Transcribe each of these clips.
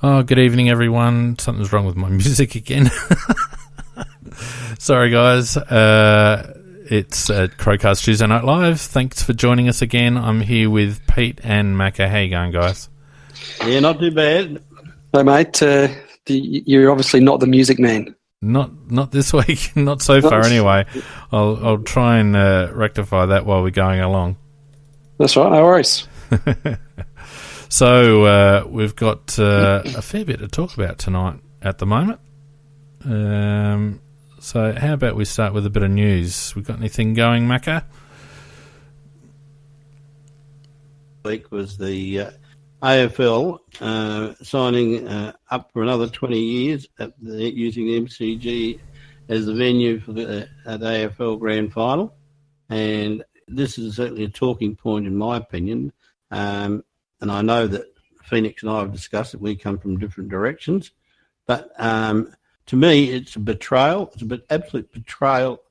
Oh, good evening, everyone. Something's wrong with my music again. Sorry, guys. It's CrowCast Tuesday Night Live. Thanks for joining us again. I'm here with Pete and Macca. How you going, guys? Yeah, not too bad. Hey, mate. You're obviously not the music man. Not this week. Not so far, anyway. I'll try and rectify that while we're going along. That's right. No worries. So we've got a fair bit to talk about tonight at the moment. So how about we start with a bit of news? We got anything going, Macca? Week was the AFL signing up for another 20 years using the MCG as the venue for the AFL Grand Final, and this is certainly a talking point in my opinion. And I know that Phoenix and I have discussed that we come from different directions, but to me, it's a betrayal. It's an absolute betrayal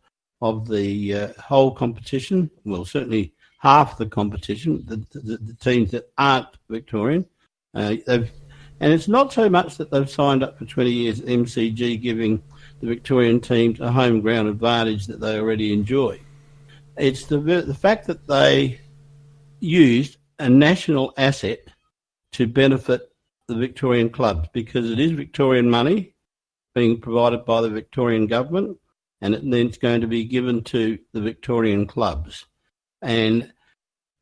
of the whole competition. Well, certainly half of the competition, the teams that aren't Victorian. And it's not so much that they've signed up for 20 years at MCG, giving the Victorian teams a home ground advantage that they already enjoy. It's the fact that they used a national asset to benefit the Victorian clubs, because it is Victorian money being provided by the Victorian government, and then it's going to be given to the Victorian clubs. And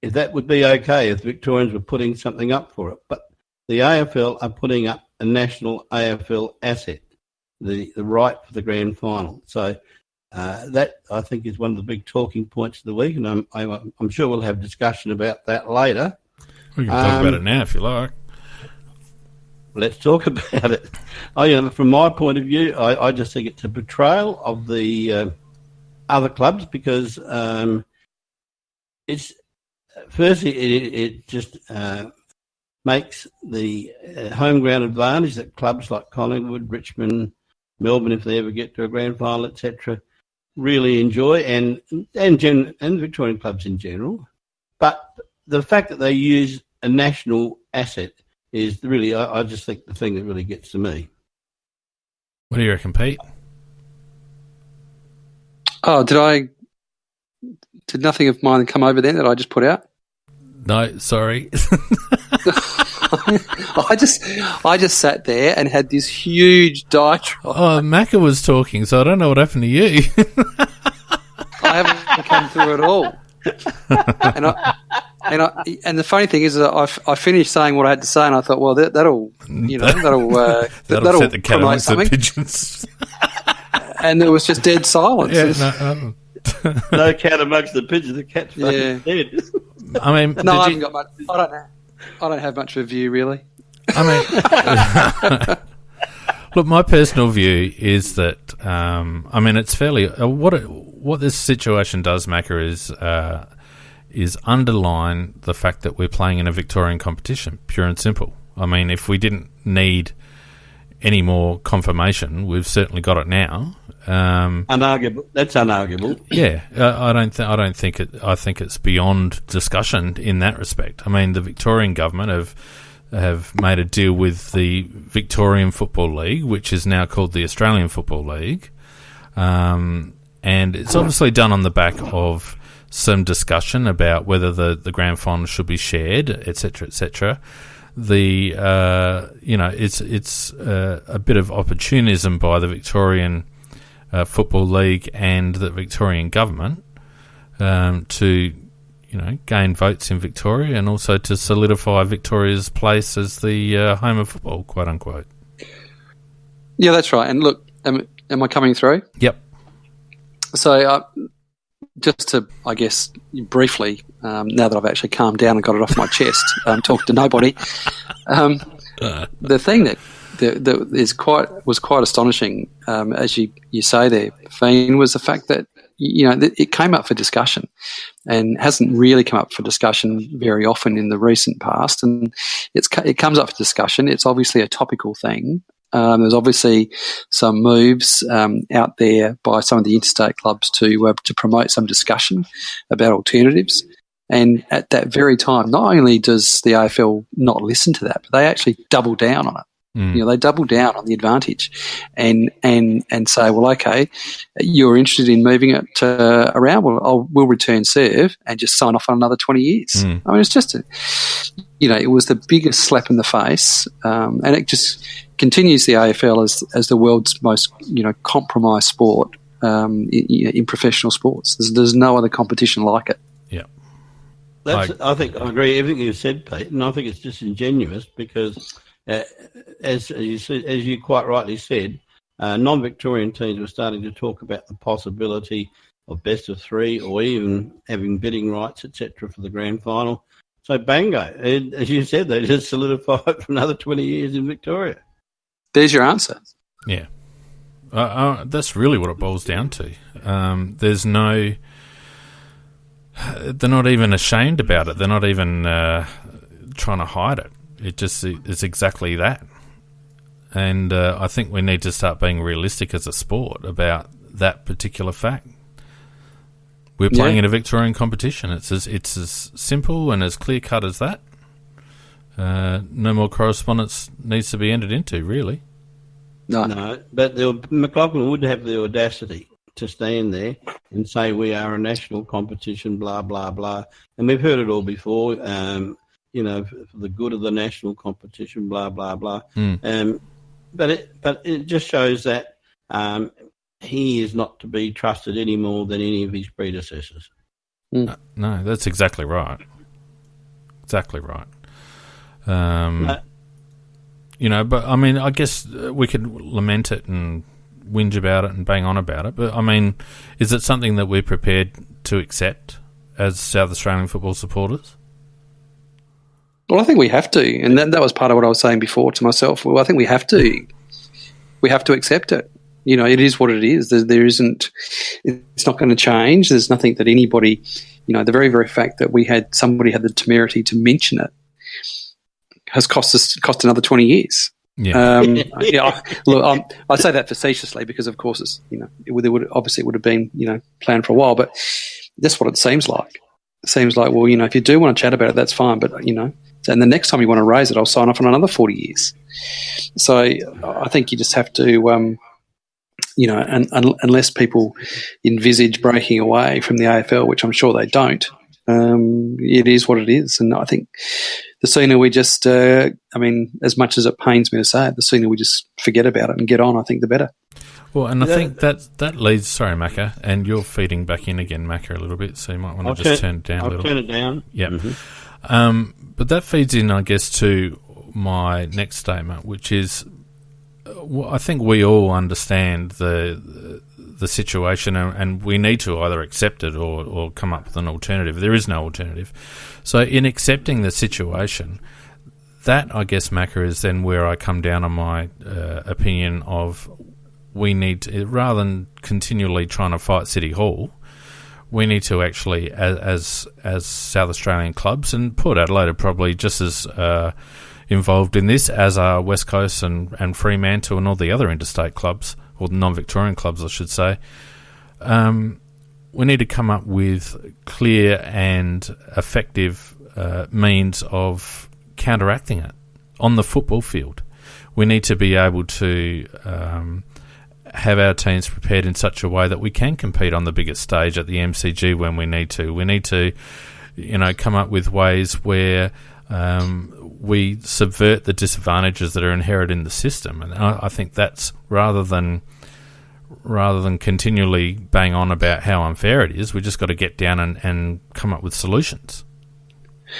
if that would be okay if the Victorians were putting something up for it, but the AFL are putting up a national AFL asset, the right for the grand final. So that, I think, is one of the big talking points of the week, and I'm sure we'll have discussion about that later. We can talk about it now if you like. Let's talk about it. From my point of view, I just think it's a betrayal of the other clubs, because it's firstly it just makes the home ground advantage that clubs like Collingwood, Richmond, Melbourne, if they ever get to a grand final, etc., really enjoy, and Victorian clubs in general. But the fact that they use a national asset is really, I just think, the thing that really gets to me. What do you reckon, Pete? Oh, did nothing of mine come over then that I just put out? No, sorry. I just sat there and had this huge diatribe. Oh, Macca was talking, so I don't know what happened to you. I haven't come through at all. And the funny thing is that I finished saying what I had to say, and I thought, well, that'll set the cat amongst the pigeons. And there was just dead silence. Yeah, no cat amongst the pigeons. The cat's fucking dead. I mean, I haven't got much. I don't know. I don't have much of a view, really. I mean, look, my personal view is that it's fairly what this situation does, Macca, is underline the fact that we're playing in a Victorian competition, pure and simple. I mean, if we didn't need any more confirmation, we've certainly got it now. Unarguable. That's unarguable. Yeah, I think it's beyond discussion in that respect. I mean, the Victorian government have made a deal with the Victorian Football League, which is now called the Australian Football League, and it's obviously done on the back of some discussion about whether the grand final should be shared, etc., etc. It's a bit of opportunism by the Victorian Football League and the Victorian government to gain votes in Victoria, and also to solidify Victoria's place as the home of football, quote unquote. Yeah, that's right. And look, am I coming through? Yep. So just to, I guess, briefly, now that I've actually calmed down and got it off my chest, talk to nobody. The thing that was quite astonishing, as you say there, Fiend, was the fact that it came up for discussion, and hasn't really come up for discussion very often in the recent past. And it comes up for discussion. It's obviously a topical thing. There's obviously some moves out there by some of the interstate clubs to promote some discussion about alternatives. And at that very time, not only does the AFL not listen to that, but they actually double down on it. They double down on the advantage and say, well, okay, you're interested in moving it around. Well, we'll return serve and just sign off on another 20 years. I mean, it's just, it was the biggest slap in the face, and it just continues the AFL as the world's most, compromised sport in professional sports. There's no other competition like it. Yeah. I think I agree with everything you said, Pete, and I think it's disingenuous because, as you quite rightly said, non-Victorian teams were starting to talk about the possibility of best of three or even having bidding rights, etc., for the grand final. So, bango, as you said, they just solidified for another 20 years in Victoria. There's your answer. Yeah. That's really what it boils down to. There's no... They're not even ashamed about it. They're not even trying to hide it. It's exactly that. And I think we need to start being realistic as a sport about that particular fact. We're playing in a Victorian competition. It's as simple and as clear cut as that. No more correspondence needs to be entered into, really. No, but McLaughlin would have the audacity to stand there and say we are a national competition, blah, blah, blah. And we've heard it all before, for the good of the national competition, blah, blah, blah. But it just shows that he is not to be trusted any more than any of his predecessors. No, that's exactly right. Exactly right. But I mean, I guess we could lament it and whinge about it and bang on about it, but I mean, is it something that we're prepared to accept as South Australian football supporters? Well, I think we have to, and that was part of what I was saying before to myself. Well, I think we have to accept it. It is what it is. There isn't. It's not going to change. There's nothing that anybody, the very, very fact that somebody had the temerity to mention it has cost another 20 years. Yeah. Look, I say that facetiously because, of course, it's it would have been planned for a while, but that's what it seems like. It seems like, well, if you do want to chat about it, that's fine, but and the next time you want to raise it, I'll sign off on another 40 years. So I think you just have to, unless people envisage breaking away from the AFL, which I'm sure they don't. It is what it is, and I think the sooner we just, as much as it pains me to say it, the sooner we just forget about it and get on, I think the better. Well, and I think that leads... Sorry, Macca, and you're feeding back in again, Macca, a little bit, so you might want to just turn it down a little. I'll turn it down. Yeah. Mm-hmm. But that feeds in, I guess, to my next statement, which is I think we all understand the situation, and we need to either accept it or come up with an alternative. There is no alternative. So in accepting the situation, that, I guess, Macca, is then where I come down on my opinion of we need to, rather than continually trying to fight City Hall, we need to actually, as South Australian clubs, and Port Adelaide are probably just as involved in this as are West Coast and Fremantle and all the other interstate clubs, or non-Victorian clubs, I should say. We need to come up with clear and effective means of counteracting it on the football field. We need to be able to have our teams prepared in such a way that we can compete on the biggest stage at the MCG when we need to. We need to, come up with ways where we subvert the disadvantages that are inherent in the system. And I think that's rather than continually bang on about how unfair it is, we just got to get down and come up with solutions.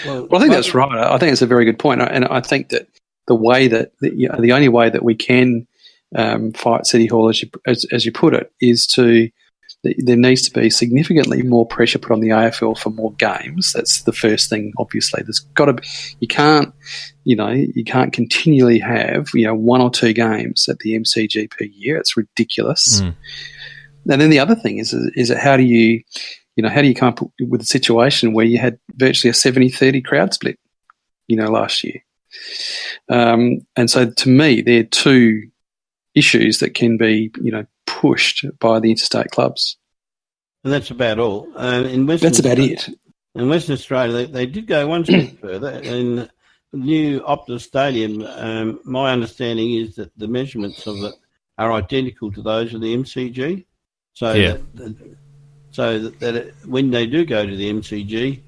Well, I think that's right. I think it's a very good point, and I think that the way that the only way that we can fight City Hall, as you put it, is to there needs to be significantly more pressure put on the AFL for more games. That's the first thing. Obviously, there's got to be. You can't continually have one or two games at the MCG per year. It's ridiculous. And then the other thing is how do you come up with a situation where you had virtually a 70-30 crowd split, last year. And so to me, there are two issues that can be, pushed by the interstate clubs. And that's about all. That's about it. In Western Australia, they did go one step further, and new Optus Stadium, my understanding is that the measurements of it are identical to those of the MCG. So when they do go to the MCG,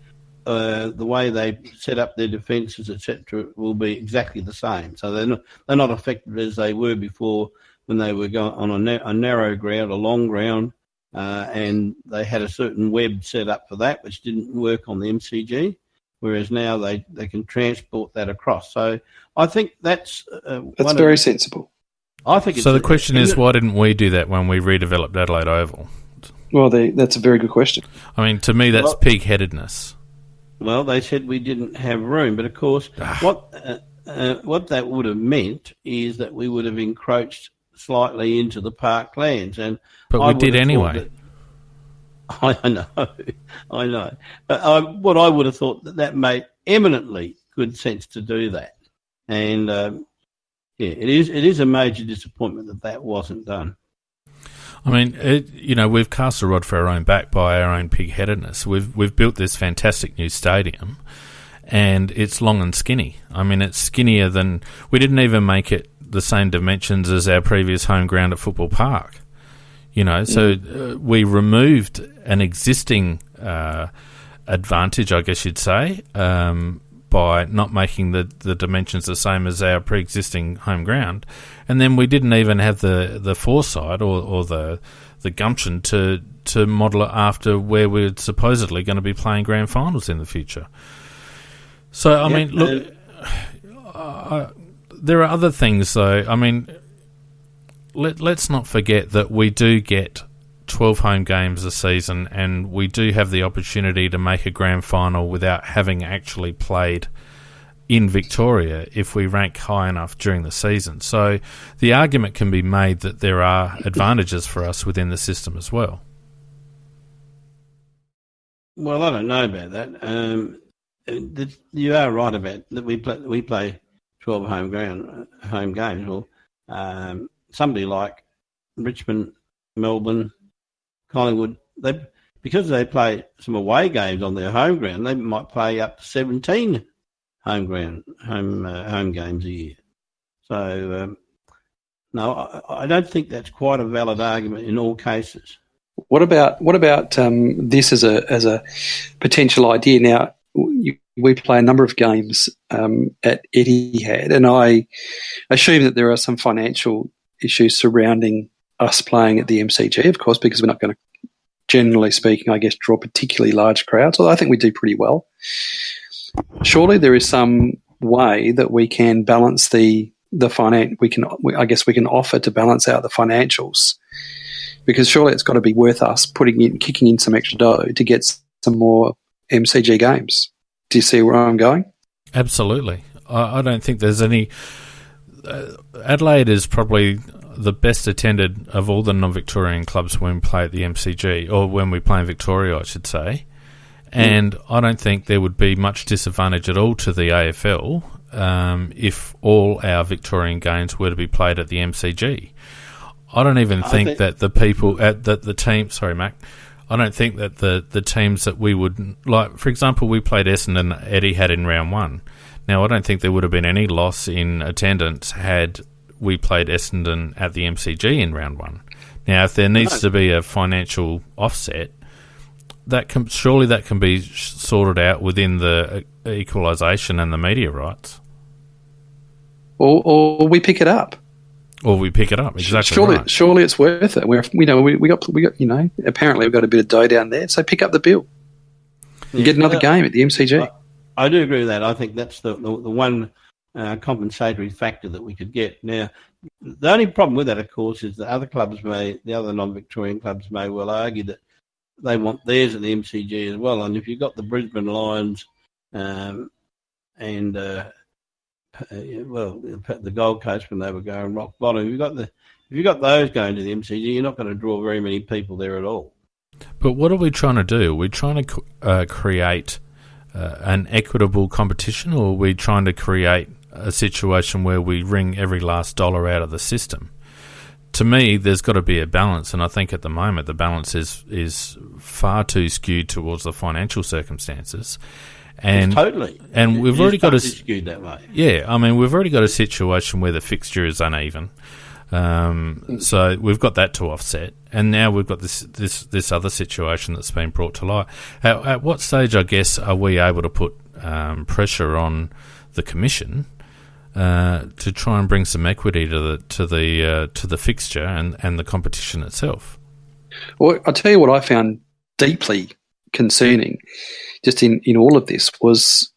the way they set up their defences, etc., will be exactly the same. So they're not affected as they were before when they were going on a narrow ground, a long ground, and they had a certain web set up for that, which didn't work on the MCG. Whereas now they can transport that across. So I think that's very sensible. I think. So the question is, why didn't we do that when we redeveloped Adelaide Oval? Well, that's a very good question. I mean, to me, that's pig-headedness. Well, they said we didn't have room, but of course, what that would have meant is that we would have encroached slightly into the parklands, but we did anyway. I know. But what I would have thought that made eminently good sense to do that, and it is a major disappointment that wasn't done. I mean, we've cast a rod for our own back by our own pig-headedness. We've built this fantastic new stadium, and it's long and skinny. I mean, it's skinnier than we didn't even make it the same dimensions as our previous home ground at Football Park. So we removed an existing advantage, I guess you'd say, by not making the dimensions the same as our pre-existing home ground. And then we didn't even have the foresight or the gumption to model it after where we're supposedly going to be playing grand finals in the future. So, I mean, look, there are other things, though. I mean, let's not forget that we do get 12 home games a season, and we do have the opportunity to make a grand final without having actually played in Victoria if we rank high enough during the season. So the argument can be made that there are advantages for us within the system as well. Well, I don't know about that. You are right about that. We play 12 home games. Well, somebody like Richmond, Melbourne, Collingwood, because they play some away games on their home ground, they might play up to 17 home games a year. So no, I don't think that's quite a valid argument in all cases. What about this as a potential idea? Now we play a number of games at Etihad, and I assume that there are some financial issues surrounding us playing at the MCG, of course, because we're not going to, generally speaking, I guess, draw particularly large crowds, although I think we do pretty well. Surely there is some way that we can balance the finance. We can offer to balance out the financials, because surely it's got to be worth us kicking in some extra dough to get some more MCG games. Do you see where I'm going? Absolutely. I don't think there's any. Adelaide is probably the best attended of all the non-Victorian clubs when we play at the MCG, or when we play in Victoria, I should say. And I don't think there would be much disadvantage at all to the AFL if all our Victorian games were to be played at the MCG. I don't even think that the people at the team. Sorry, Mac. I don't think that the teams that we would like. For example, we played Essendon at Etihad in round one. Now, I don't think there would have been any loss in attendance had we played Essendon at the MCG in round one. Now, if there needs to be a financial offset, surely that can be sorted out within the equalisation and the media rights. Or we pick it up. Or we pick it up, exactly. Surely it's worth it. We got apparently we've got a bit of dough down there, so pick up the bill. You get another game at the MCG. I do agree with that. I think that's the one compensatory factor that we could get. Now, the only problem with that, of course, is that the other non-Victorian clubs may well argue that they want theirs at the MCG as well. And if you've got the Brisbane Lions and the Gold Coast when they were going rock bottom, if you've got those going to the MCG, you're not going to draw very many people there at all. But what are we trying to do? Are we trying to create an equitable competition, or are we trying to create a situation where we wring every last dollar out of the system? To me, there's got to be a balance, and I think at the moment the balance is far too skewed towards the financial circumstances. And totally. And we've already got skewed that way. Yeah, I mean, we've already got a situation where the fixture is uneven. So we've got that to offset, and now we've got this other situation that's been brought to light. At what stage, I guess, are we able to put pressure on the commission to try and bring some equity to the fixture and the competition itself? Well, I'll tell you what I found deeply concerning, just in all of this, was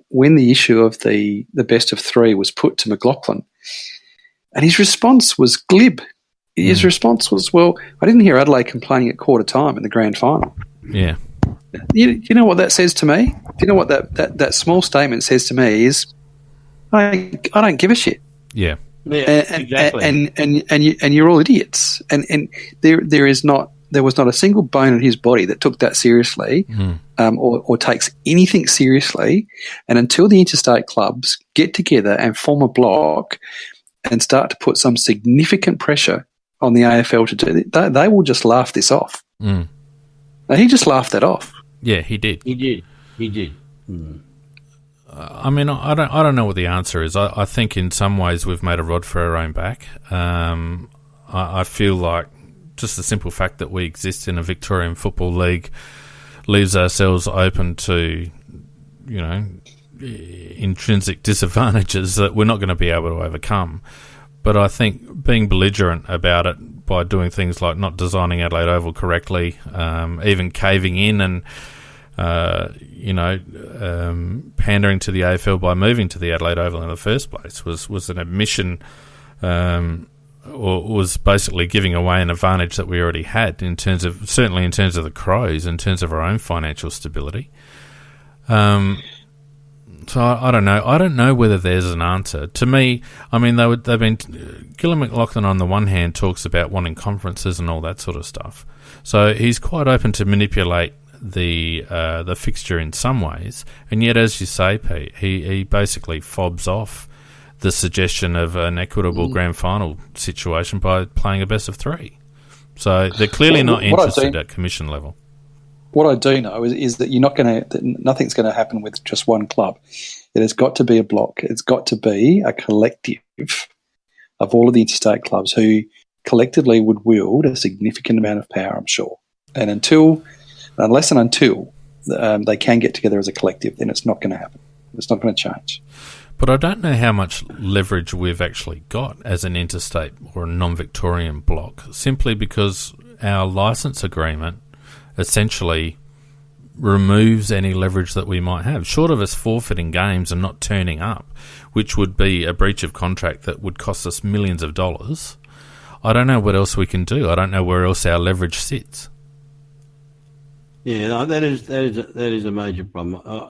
when the issue of the best of three was put to McLaughlin. And his response was glib. His response was, well, I didn't hear Adelaide complaining at quarter time in the grand final. Yeah. You know what that says to me? Do you know what that small statement says to me is, I don't give a shit. Yeah. Exactly. And you're all idiots. And there was not a single bone in his body that took that seriously, or takes anything seriously. And until the interstate clubs get together and form a block and start to put some significant pressure on the AFL to do it, they will just laugh this off. And he just laughed that off. Yeah, he did. He did. I mean, I don't know what the answer is. I think in some ways we've made a rod for our own back. I feel like just the simple fact that we exist in a Victorian Football League leaves ourselves open to, intrinsic disadvantages that we're not going to be able to overcome. But I think being belligerent about it by doing things like not designing Adelaide Oval correctly, even caving in and pandering to the AFL by moving to the Adelaide Oval in the first place was an admission, or was basically giving away an advantage that we already had certainly in terms of the Crows, in terms of our own financial stability. So I don't know. I don't know whether there's an answer. To me, I mean, Gillon McLaughlin on the one hand talks about wanting conferences and all that sort of stuff. So he's quite open to manipulate the fixture in some ways, and yet, as you say, Pete, he basically fobs off the suggestion of an equitable grand final situation by playing a best of three. So they're clearly not interested at commission level. What I do know is that nothing's going to happen with just one club. It has got to be a block. It's got to be a collective of all of the interstate clubs who collectively would wield a significant amount of power, I'm sure. And unless they can get together as a collective, then it's not going to happen. It's not going to change. But I don't know how much leverage we've actually got as an interstate or a non-Victorian block, simply because our licence agreement essentially removes any leverage that we might have, short of us forfeiting games and not turning up, which would be a breach of contract that would cost us millions of dollars. I don't know what else we can do. I don't know where else our leverage sits. Yeah, no, that is a major problem.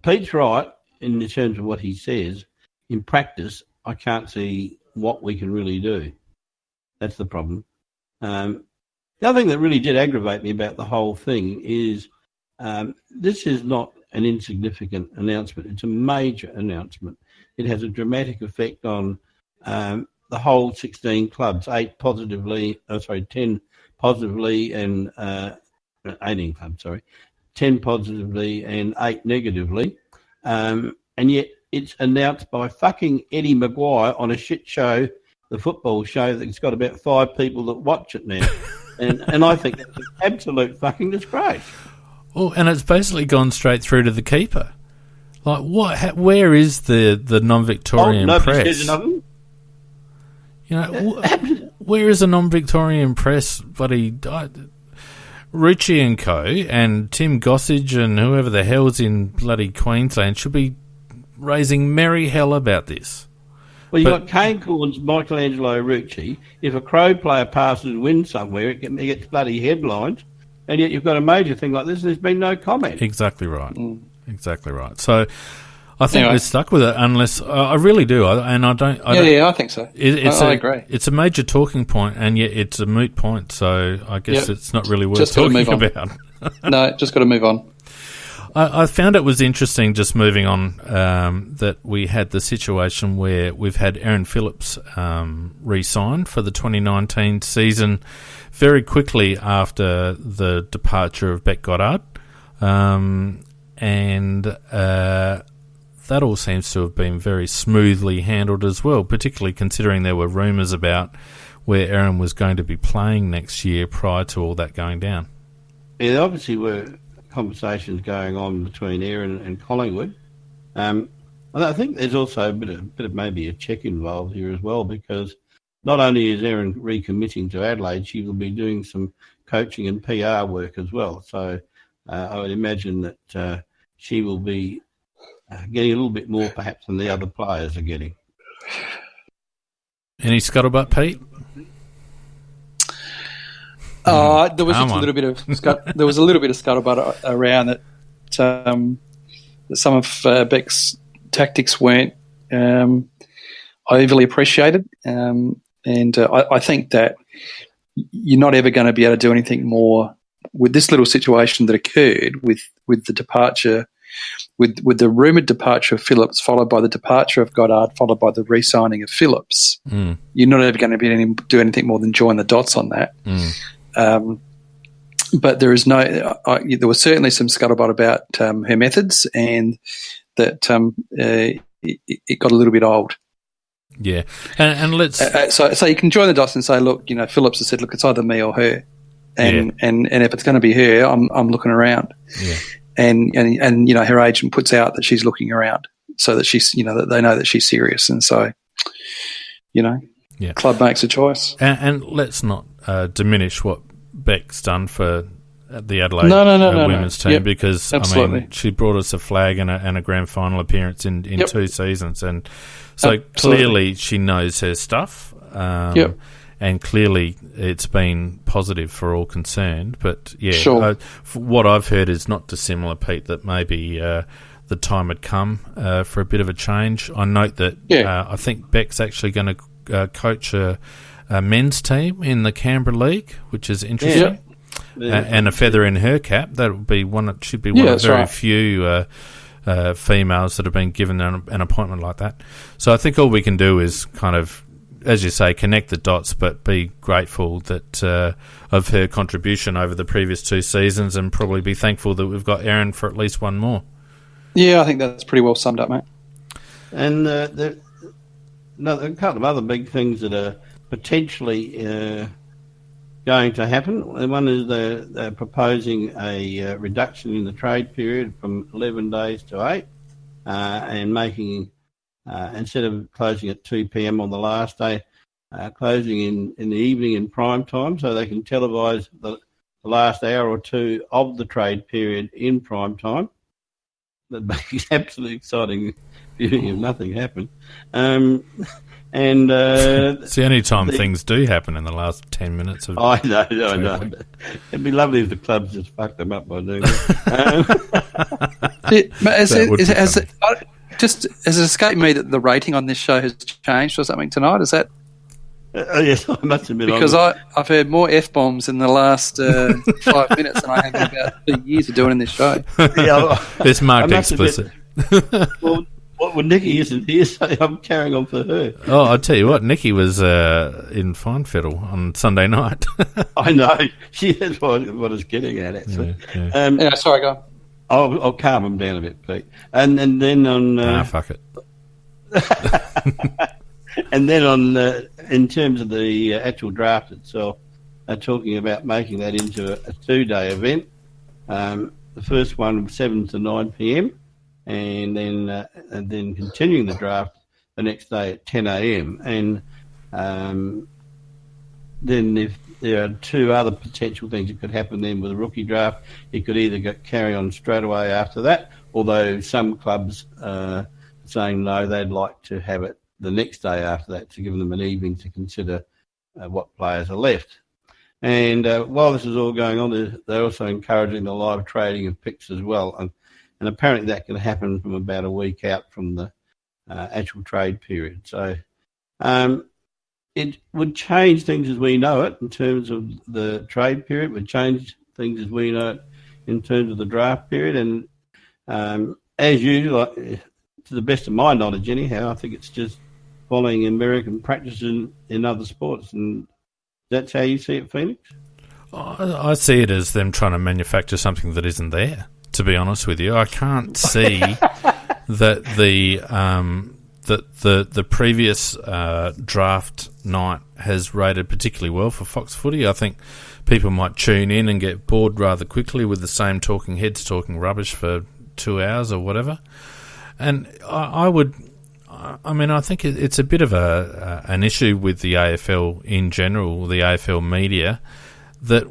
Pete's right in terms of what he says. In practice, I can't see what we can really do. That's the problem. The other thing that really did aggravate me about the whole thing is this is not an insignificant announcement. It's a major announcement. It has a dramatic effect on the whole 16 clubs, 10 positively and 18 clubs, 10 positively and 8 negatively. And yet it's announced by fucking Eddie Maguire on a shit show, the football show, that's got about 5 people that watch it now. And I think that's an absolute fucking disgrace. Well, and it's basically gone straight through to the keeper. Like, what? Where is the non-Victorian press? Says nothing. Where is the non-Victorian press? Bloody Richie and Co. and Tim Gossage and whoever the hell's in bloody Queensland should be raising merry hell about this. Well, you've got Kane Corns, Michelangelo Rucci. If a Crow player passes and wins somewhere, it gets bloody headlines. And yet you've got a major thing like this and there's been no comment. Exactly right. Exactly right. So I think we're stuck with it unless... I really do. I think so. I agree. It's a major talking point and yet it's a moot point. So I guess it's not really worth talking about. No, just got to move on. I found it was interesting, just moving on, that we had the situation where we've had Aaron Phillips re-signed for the 2019 season very quickly after the departure of Beck Goddard. and that all seems to have been very smoothly handled as well, particularly considering there were rumours about where Erin was going to be playing next year prior to all that going down. Yeah, there obviously were conversations going on between Erin and Collingwood. I think there's also a bit of maybe a check involved here as well, because not only is Erin recommitting to Adelaide, she will be doing some coaching and PR work as well. So I would imagine that she will be getting a little bit more perhaps than the other players are getting. Any scuttlebutt, Pete? There was just a little bit of scuttlebutt around that. That some of Beck's tactics weren't overly appreciated, and I think that you're not ever going to be able to do anything more with this little situation that occurred with the departure, with the rumoured departure of Phillips, followed by the departure of Goddard, followed by the re-signing of Phillips. You're not ever going to do anything more than join the dots on that. But there is there was certainly some scuttlebutt about her methods, and that it got a little bit old. Yeah, and let's so you can join the dots and say, look, Phillips has said, look, it's either me or her, and if it's going to be her, I'm looking around. Yeah. And her agent puts out that she's looking around, so that she's that they know that she's serious, and so club makes a choice. And let's not diminish what Beck's done for the Adelaide women's team, because absolutely. I mean, she brought us a flag and a grand final appearance in 2 seasons, and so clearly she knows her stuff. And clearly it's been positive for all concerned. But what I've heard is not dissimilar, Pete, that maybe the time had come for a bit of a change. I note that I think Beck's actually going to coach a men's team in the Canberra League, which is interesting. And a feather in her cap. That would be should be one of very few females that have been given an appointment like that. So I think all we can do is kind of, as you say, connect the dots, but be grateful that of her contribution over the previous 2 seasons, and probably be thankful that we've got Erin for at least one more. Yeah, I think that's pretty well summed up, mate. And a couple of other big things that are potentially going to happen. One is they're proposing a reduction in the trade period from 11 days to 8, and making, instead of closing at 2 p.m. on the last day, closing in the evening in prime time, so they can televise the last hour or two of the trade period in prime time. That makes absolutely exciting viewing if nothing happened. And it's the only time things do happen in the last 10 minutes of. I know. It'd be lovely if the clubs just fucked them up by doing that. Has it escaped me that the rating on this show has changed or something tonight? Is that? Yes, I must admit. Because I've heard more F-bombs in the last 5 minutes than I have in about 2 years of doing in this show. It's marked explicit. Well, Nikki isn't here, so I'm carrying on for her. Oh, I'll tell you what, Nikki was in Fine Fiddle on Sunday night. I know. That's what I was getting at, actually. Yeah. Sorry, go on. I'll calm him down a bit, Pete. And then on... fuck it. And then on, in terms of the actual draft itself, they're talking about making that into a 2-day event. The first one from 7 to 9 p.m. And then continuing the draft the next day at 10 a.m. And then if there are 2 other potential things that could happen then with the rookie draft, it could either carry on straight away after that, although some clubs are saying no, they'd like to have it the next day after that to give them an evening to consider what players are left. And while this is all going on, they're also encouraging the live trading of picks as well. And apparently that can happen from about a week out from the actual trade period. So it would change things as we know it in terms of the trade period. It would change things as we know it in terms of the draft period. And as usual, to the best of my knowledge anyhow, I think it's just following American practices in other sports. And that's how you see it, Phoenix? I see it as them trying to manufacture something that isn't there. to be honest with you. I can't see that the previous draft night has rated particularly well for Fox Footy. I think people might tune in and get bored rather quickly with the same talking heads talking rubbish for 2 hours or whatever. And I think it's a bit of an issue with the AFL in general, the AFL media, that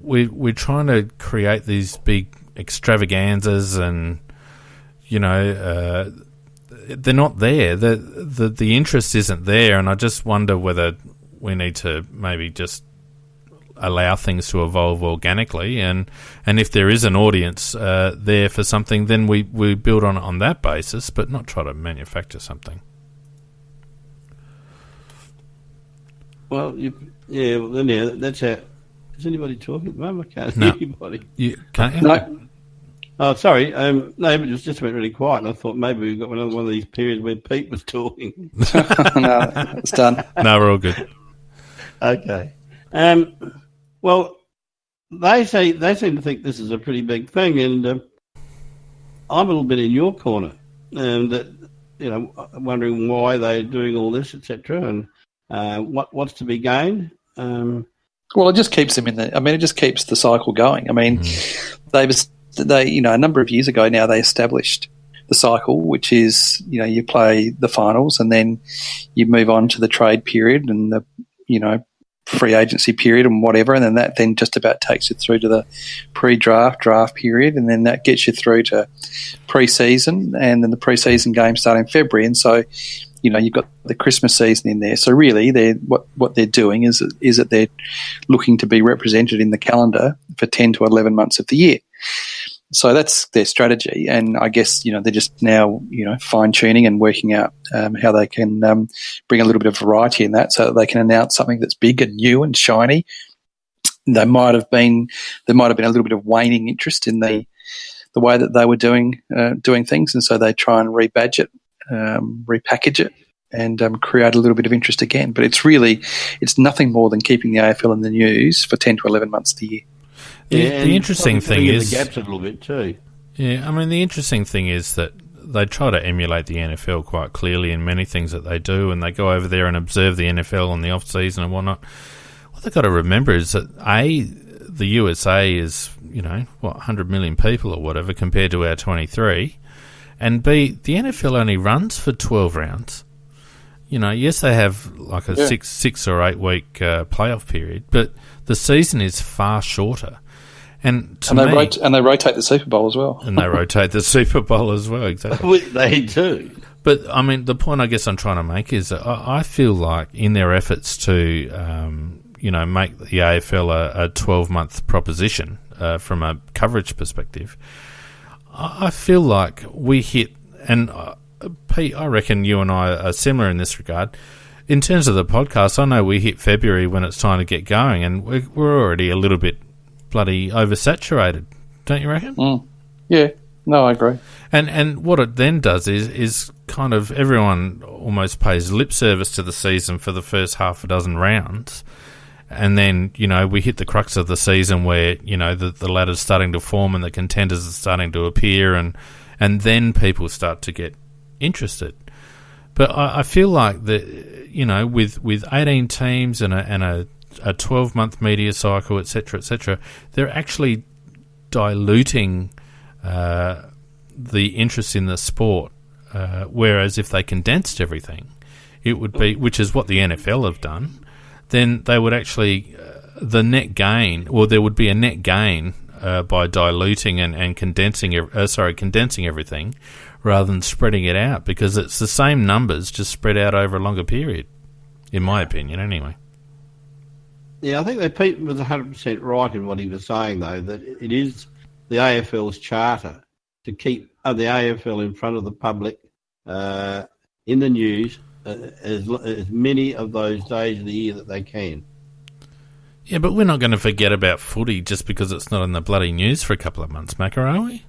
we're trying to create these big extravaganzas, and they're not there. The interest isn't there, and I just wonder whether we need to maybe just allow things to evolve organically, and if there is an audience there for something, then we build on that basis, but not try to manufacture something. Well, that's how. Is anybody talking at the moment? I can't No. hear anybody. You can't you? No. Oh, sorry. No, but it was just went really quiet, and I thought maybe we've got one of these periods where Pete was talking. No, it's done. No, we're all good. Okay. Well, they seem to think this is a pretty big thing, and I'm a little bit in your corner, that wondering why they're doing all this, etc., and what's to be gained. Well, it just keeps them it just keeps the cycle going. I mean, they a number of years ago now they established the cycle, which is you play the finals and then you move on to the trade period and the free agency period and whatever, and then that then just about takes you through to the draft period, and then that gets you through to pre-season, and then the pre-season games start in February, and so you've got the Christmas season in there. So really, what they're doing is that they're looking to be represented in the calendar for 10 to 11 months of the year. So that's their strategy, and I guess they're just now fine tuning and working out how they can bring a little bit of variety in that, so that they can announce something that's big and new and shiny. There might have been a little bit of waning interest in the way that they were doing things, and so they try and rebadge it, repackage it, and create a little bit of interest again. But it's nothing more than keeping the AFL in the news for 10 to 11 months of the year. The interesting thing is the gaps a little bit too. Yeah, I mean, the interesting thing is that they try to emulate the NFL quite clearly in many things that they do, and they go over there and observe the NFL on the off season and whatnot. What they've got to remember is that the USA is 100 million people or whatever compared to our 23, and B, the NFL only runs for 12 rounds. Yes, they have like a 6 or 8 week playoff period, but the season is far shorter. And they rotate the Super Bowl as well. And they rotate the Super Bowl as well, exactly. They do. But, I mean, the point I guess I'm trying to make is that I feel like in their efforts to, make the AFL a 12-month proposition from a coverage perspective, I feel like we hit, and Pete, I reckon you and I are similar in this regard. In terms of the podcast, I know we hit February when it's time to get going, and we're already a little bit bloody oversaturated, don't you reckon? Yeah, no, I agree. And what it then does is kind of everyone almost pays lip service to the season for the first half a dozen rounds, and then we hit the crux of the season where the ladder's starting to form and the contenders are starting to appear, and then people start to get interested. But I feel like with 18 teams and a 12-month media cycle, etc., they're actually diluting the interest in the sport. Whereas if they condensed everything, it would be, which is what the NFL have done, then they would actually there would be a net gain by diluting and condensing everything, rather than spreading it out, because it's the same numbers just spread out over a longer period, in my opinion, anyway. Yeah, I think that Pete was 100% right in what he was saying, though, that it is the AFL's charter to keep the AFL in front of the public in the news as many of those days of the year that they can. Yeah, but we're not going to forget about footy just because it's not in the bloody news for a couple of months, Macca, are we?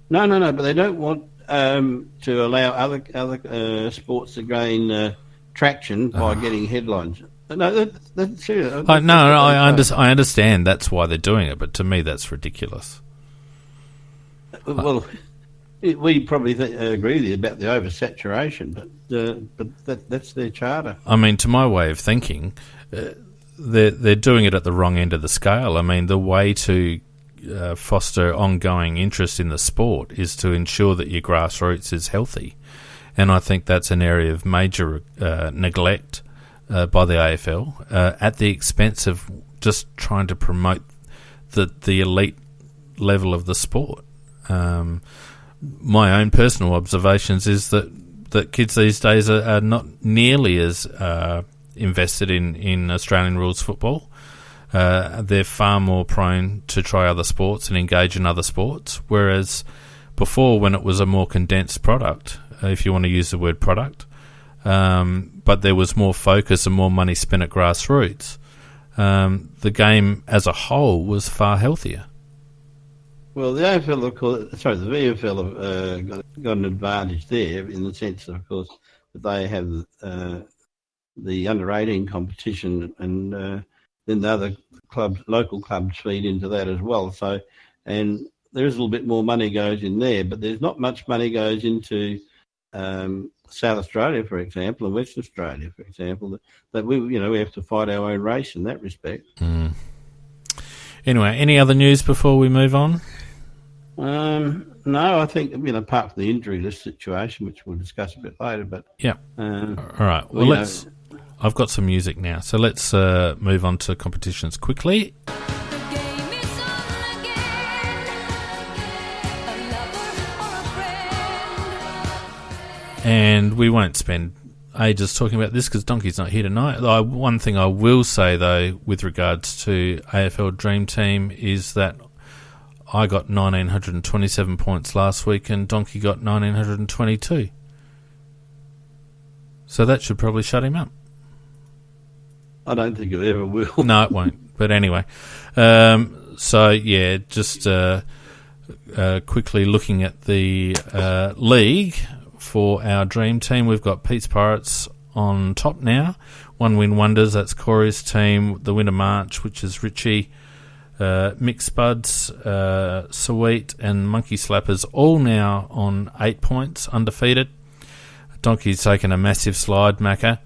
No, but they don't want to allow other sports to gain traction by getting headlines. No, that's serious. I understand that's why they're doing it, but to me that's ridiculous. Well, we probably agree with you about the oversaturation, but that's their charter. I mean, to my way of thinking, they're doing it at the wrong end of the scale. I mean, the way to foster ongoing interest in the sport is to ensure that your grassroots is healthy. And I think that's an area of major neglect by the AFL at the expense of just trying to promote the elite level of the sport. My own personal observations is that kids these days are not nearly as invested in Australian rules football. They're far more prone to try other sports and engage in other sports, whereas before, when it was a more condensed product, if you want to use the word product, but there was more focus and more money spent at grassroots, the game as a whole was far healthier. Well, the AFL, the VFL have got an advantage there in the sense, of course, that they have the under-18 competition, and then the other clubs, local clubs, feed into that as well. So, and there is a little bit more money goes in there, but there's not much money goes into South Australia, for example, and Western Australia, for example. That we have to fight our own race in that respect. Mm. Anyway, any other news before we move on? No, I think apart from the injury list situation, which we'll discuss a bit later. But yeah, all right. Well, I've got some music now, so let's move on to competitions quickly. And we won't spend ages talking about this because Donkey's not here tonight. One thing I will say, though, with regards to AFL Dream Team is that I got 1,927 points last week and Donkey got 1,922. So that should probably shut him up. I don't think it ever will. No, it won't. But anyway. So, yeah, just quickly looking at the league for our Dream Team. We've got Pete's Pirates on top now. One Win Wonders, that's Corey's team. The Winter March, which is Richie. Mick Spuds, Sweet and Monkey Slappers all now on 8 points, undefeated. Donkey's taken a massive slide, Macca.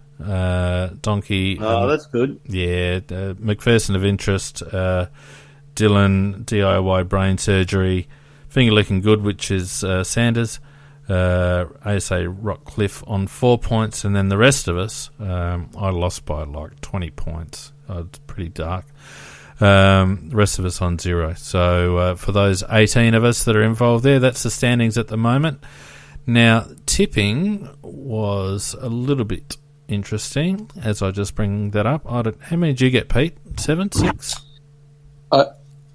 Donkey... that's good. Yeah, McPherson of Interest, Dylan, DIY Brain Surgery, Finger Licking Good, which is Sanders, ASA Rockcliffe on 4 points, and then the rest of us, I lost by like 20 points. It's pretty dark. The rest of us on 0. So for those 18 of us that are involved there, that's the standings at the moment. Now, tipping was a little bit interesting as I just bring that up. How many did you get, Pete? 7, 6?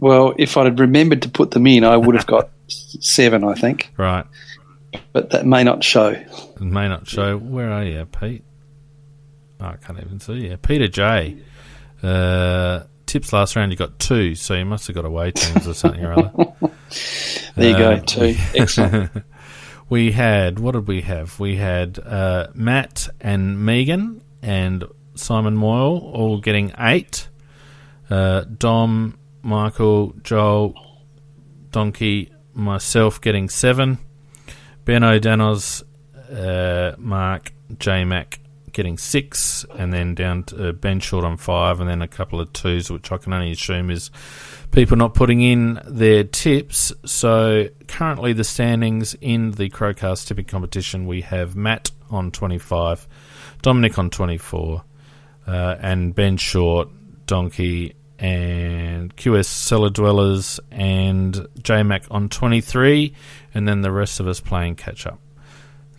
Well, if I'd have remembered to put them in, I would have got 7, I think. Right. But that may not show. It may not show. Where are you, Pete? Oh, I can't even see you. Peter J. Tips last round, you got 2, so you must have got away teams or something or other. There you go, 2. Excellent. We had, what did we have? We had Matt and Megan and Simon Moyle all getting 8. Dom, Michael, Joel, Donkey, myself getting 7. Benno, Danos, Mark, J-Mac getting 6, and then down to Ben Short on 5, and then a couple of 2s, which I can only assume is people not putting in their tips. So currently the standings in the CrowCast tipping competition, we have Matt on 25, Dominic on 24, and Ben Short, Donkey, and QS Cellar Dwellers, and J-Mac on 23, and then the rest of us playing catch-up.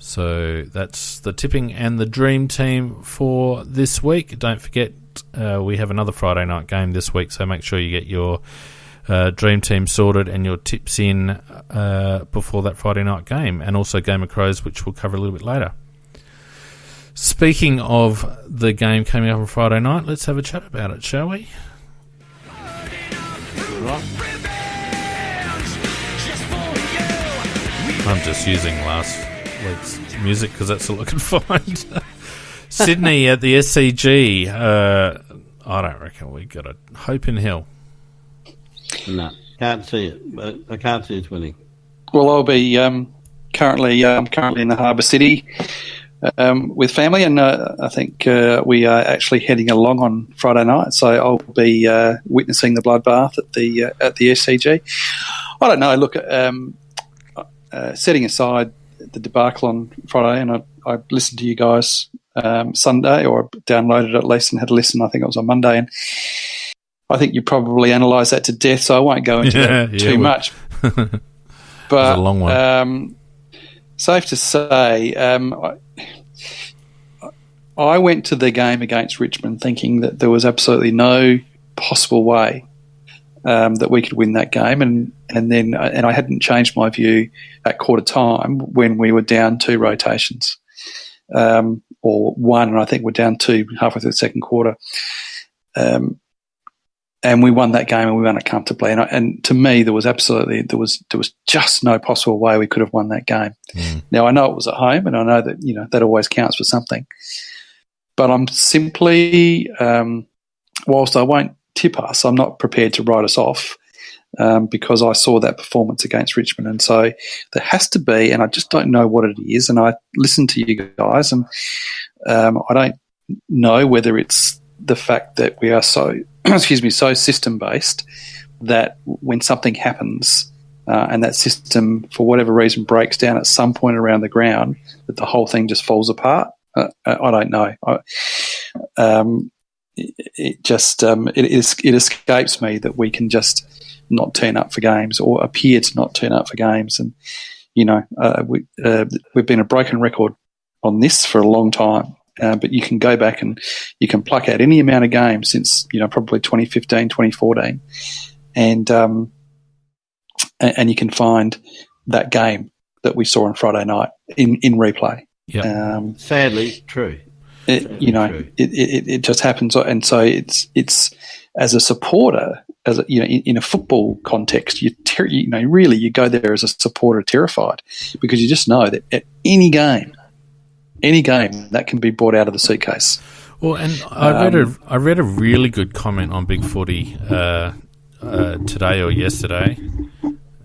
So that's the tipping and the Dream Team for this week. Don't forget, we have another Friday night game this week, so make sure you get your Dream Team sorted and your tips in before that Friday night game, and also Game of Crows, which we'll cover a little bit later. Speaking of the game coming up on Friday night, let's have a chat about it, shall we? I'm just using last week's music because that's all I can find. Sydney at the SCG. I don't reckon we got a hope in hell. No, can't see it. But I can't see it winning. Well, I'll be currently in the Harbour City with family, and I think we are actually heading along on Friday night. So I'll be witnessing the bloodbath at the SCG. I don't know. Look, setting aside the debacle on Friday, and I listened to you guys Sunday, or downloaded it at least and had a listen. I think it was on Monday, and I think you probably analysed that to death, so I won't go into that too much. But a long one. Safe to say, I went to the game against Richmond thinking that there was absolutely no possible way that we could win that game, and I hadn't changed my view at quarter time when we were down 2 rotations, or 1, and I think we're down 2 halfway through the second quarter. And we won that game, and we won it comfortably. And to me, there was just no possible way we could have won that game. Now, I know it was at home, and I know that that always counts for something. But I'm simply, whilst I won't tip us, I'm not prepared to write us off because I saw that performance against Richmond, and so there has to be, and I just don't know what it is. And I listened to you guys, and I don't know whether it's the fact that we are so so system based that when something happens and that system for whatever reason breaks down at some point around the ground, that the whole thing just falls apart. I don't know. It escapes me that we can just not turn up for games or appear to not turn up for games, and we've been a broken record on this for a long time. But you can go back and you can pluck out any amount of games since probably 2015, 2014, and you can find that game that we saw on Friday night in replay. Yeah, sadly true. It just happens, and so it's as a supporter, in a football context, you go there as a supporter terrified, because you just know that at any game that can be brought out of the suitcase. Well, and I read a really good comment on Big Footy today or yesterday.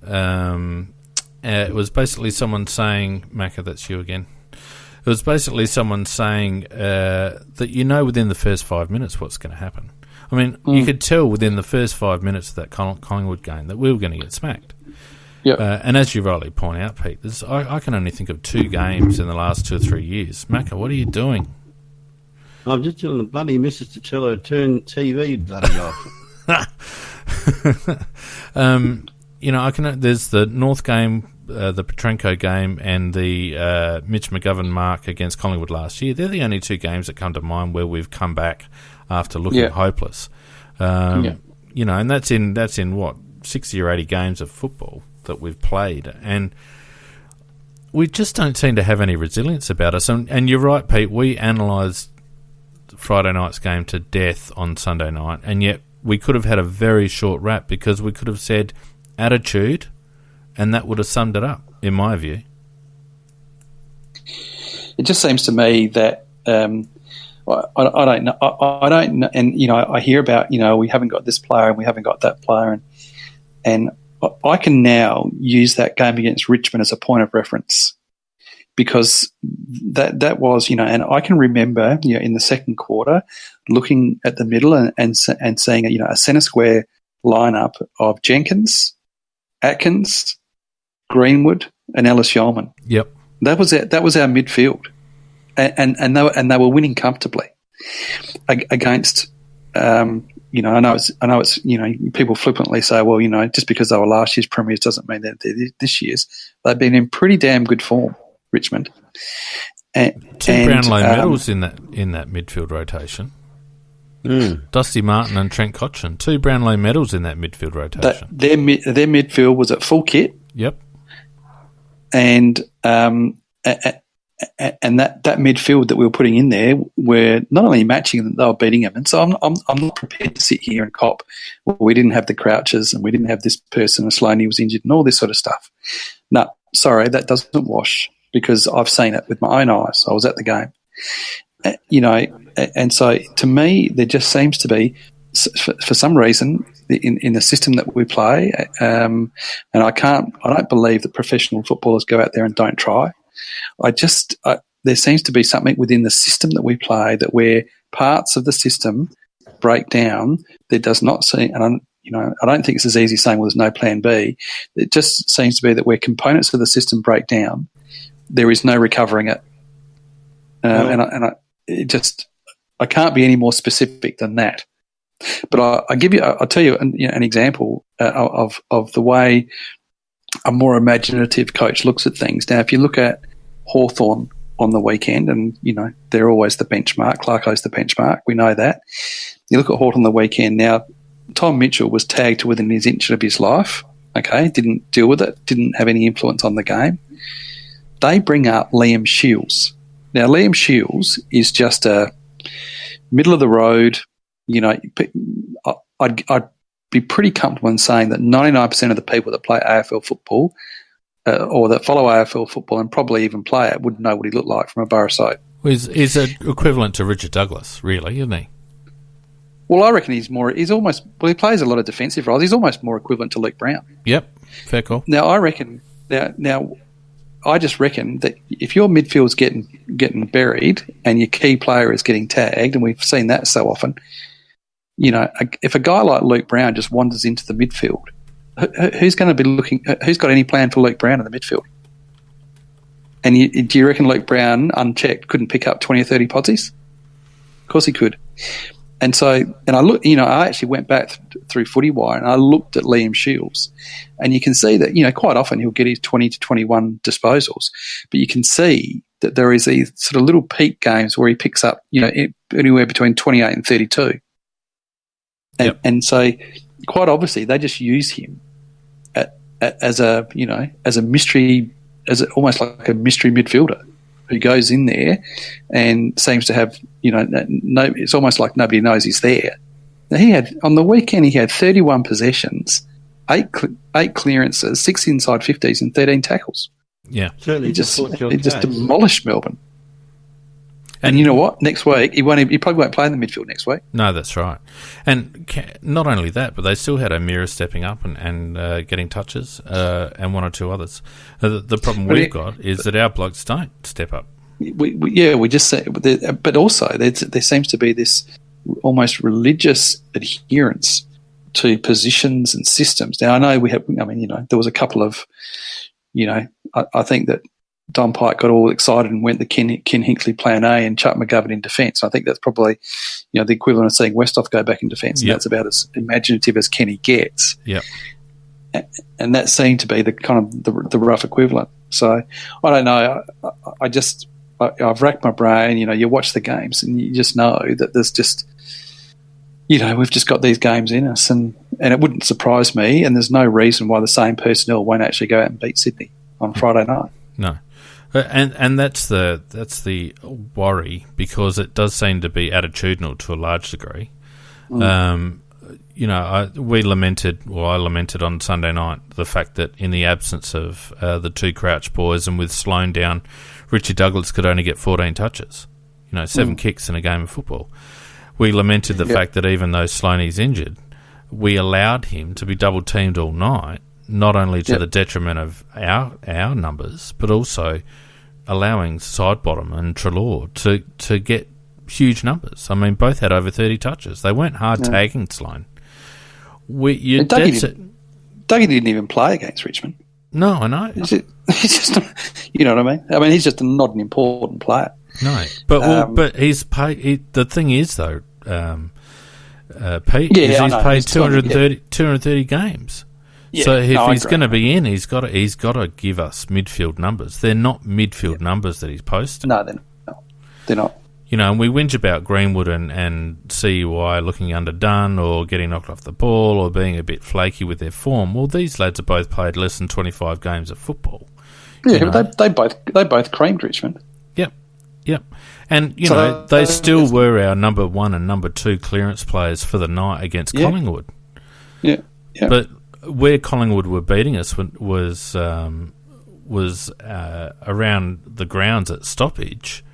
It was basically someone saying, Macca, that's you again. It was basically someone saying that within the first 5 minutes what's going to happen. I mean, you could tell within the first 5 minutes of that Collingwood game that we were going to get smacked. Yep. And as you rightly point out, Pete, I can only think of 2 games in the last 2 or 3 years. Macca, what are you doing? I'm just telling the bloody missus to tell her to turn TV bloody off. There's the North game, the Petrenko game, and the Mitch McGovern mark against Collingwood last year. They're the only 2 games that come to mind where we've come back after looking hopeless. And that's in what, 60 or 80 games of football that we've played, and we just don't seem to have any resilience about us. And you're right, Pete, we analysed Friday night's game to death on Sunday night, and yet we could have had a very short wrap, because we could have said attitude, and that would have summed it up, in my view. It just seems to me that I don't know. I don't know, and I hear about we haven't got this player and we haven't got that player, and I can now use that game against Richmond as a point of reference, because that was, and I can remember, in the second quarter, looking at the middle and seeing, a centre square lineup of Jenkins, Atkins, Greenwood, and Ellis Yeoman. Yep, that was our midfield, and they were winning comfortably against. I know it's people flippantly say, well, just because they were last year's premiers doesn't mean that they're this year's. They've been in pretty damn good form, Richmond. Two Brownlow medals in that midfield rotation. Dusty Martin and Trent Cotchin, 2 Brownlow medals in that midfield rotation. Their midfield was at full kit. Yep. And that midfield that we were putting in there were not only matching them, they were beating them. And so I'm not prepared to sit here and cop, well, we didn't have the Crouches and we didn't have this person, and Sloaney was injured and all this sort of stuff. No, sorry, that doesn't wash, because I've seen it with my own eyes. I was at the game. And so to me, there just seems to be for some reason in the system that we play, and I don't believe that professional footballers go out there and don't try. There seems to be something within the system that we play that where parts of the system break down, there does not seem, and I don't think it's as easy saying, well, there's no plan B. It just seems to be that where components of the system break down, there is no recovering it. I can't be any more specific than that. But I'll tell you an example of the way a more imaginative coach looks at things. Now, if you look at Hawthorn on the weekend, and they're always the benchmark. Clarko's the benchmark. We know that. You look at Hawthorn on the weekend. Now, Tom Mitchell was tagged to within his inch of his life. Okay, didn't deal with it. Didn't have any influence on the game. They bring up Liam Shields. Now, Liam Shields is just a middle of the road. I'd be pretty comfortable in saying that 99% of the people that play AFL football or that follow AFL football and probably even play it wouldn't know what he looked like from a bar of soap. He's equivalent to Richard Douglas, really, isn't he? Well, I reckon he plays a lot of defensive roles. He's almost more equivalent to Luke Brown. Yep, fair call. Now, I just reckon that if your midfield's getting buried and your key player is getting tagged, and we've seen that so often, if a guy like Luke Brown just wanders into the midfield, who's going to be looking? Who's got any plan for Luke Brown in the midfield? And do you reckon Luke Brown, unchecked, couldn't pick up 20 or 30 podsies? Of course he could. And so, I actually went back through Footy Wire and I looked at Liam Shields, and you can see that, quite often he'll get his 20 to 21 disposals, but you can see that there is these sort of little peak games where he picks up, anywhere between 28 and 32. And so, quite obviously, they just use him as a mystery, almost like a mystery midfielder who goes in there and seems to have, it's almost like nobody knows he's there. Now, on the weekend, he had 31 possessions, 8 clearances, 6 inside 50s and 13 tackles. Yeah. Certainly he just demolished Melbourne. And you know what? Next week, he probably won't play in the midfield next week. No, that's right. And not only that, but they still had O'Meara stepping up and getting touches and one or two others. The problem we've got is that our blokes don't step up. We just say, but also there seems to be this almost religious adherence to positions and systems. Now, I know there was a couple of, I think that Don Pike got all excited and went the Ken Hinkley plan A and Chuck McGovern in defence. I think that's probably, the equivalent of seeing Westhoff go back in defence, and that's about as imaginative as Kenny gets. Yeah, and that seemed to be the kind of the rough equivalent. So I don't know. I've racked my brain. You watch the games and you just know that there's just, we've just got these games in us, and it wouldn't surprise me. And there's no reason why the same personnel won't actually go out and beat Sydney on Friday night. No. And that's the worry, because it does seem to be attitudinal to a large degree. I lamented on Sunday night the fact that in the absence of the two Crouch boys and with Sloane down, Richard Douglas could only get 14 touches. 7 kicks in a game of football. We lamented the fact that even though Sloaney's injured, we allowed him to be double teamed all night, not only to the detriment of our numbers, but also allowing Sidebottom and Treloar to get huge numbers. I mean, both had over 30 touches. They weren't hard tagging Sloane. Dougie didn't even play against Richmond. No, I know. He's just, you know what I mean? I mean, he's just not an important player. No, but he's paid. The thing is, though, Pete, he's played 230 games. Yeah, so if he's going to be in, he's got to give us midfield numbers. They're not midfield numbers that he's posted. No, they're not. And we whinge about Greenwood and CUI looking underdone or getting knocked off the ball or being a bit flaky with their form. Well, these lads have both played less than 25 games of football. Yeah, but they both creamed Richmond. Yep. And, they still were our number 1 and number 2 clearance players for the night against Collingwood. Yeah. But where Collingwood were beating us was around the grounds at stoppage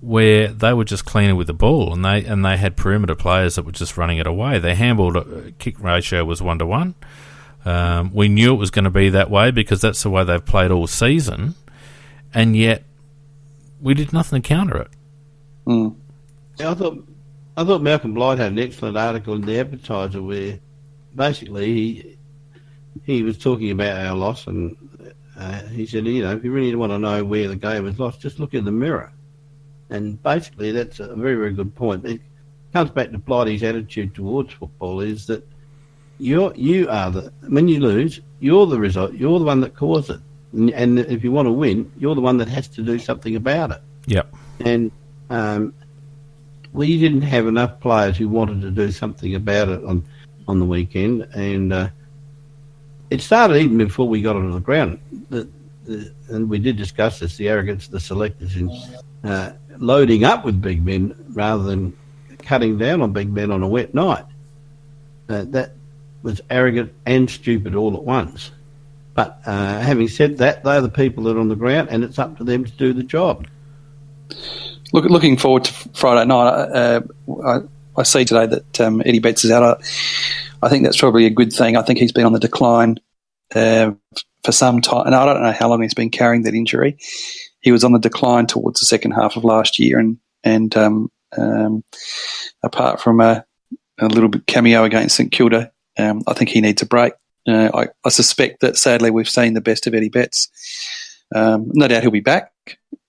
where they were just cleaner with the ball, and they had perimeter players that were just running it away. Their handball kick ratio was 1-1. We knew it was going to be that way because that's the way they've played all season, and yet we did nothing to counter it. Mm. Yeah, I thought Malcolm Blight had an excellent article in the Advertiser where basically he was talking about our loss, and he said, if you really want to know where the game was lost, just look in the mirror. And basically that's a very, very good point. It comes back to Blighty's attitude towards football is that when you lose, you're the result, you're the one that caused it. And if you want to win, you're the one that has to do something about it. Yep. And we didn't have enough players who wanted to do something about it on the weekend, and it started even before we got onto the ground. And we did discuss this, the arrogance of the selectors in loading up with big men rather than cutting down on big men on a wet night. That was arrogant and stupid all at once. But having said that, they're the people that are on the ground, and it's up to them to do the job. Looking forward to Friday night. I see today that Eddie Betts is out. I think that's probably a good thing. I think he's been on the decline for some time, and I don't know how long he's been carrying that injury. He was on the decline towards the second half of last year, and apart from a little bit cameo against St Kilda, I think he needs a break. I suspect that sadly we've seen the best of Eddie Betts. No doubt he'll be back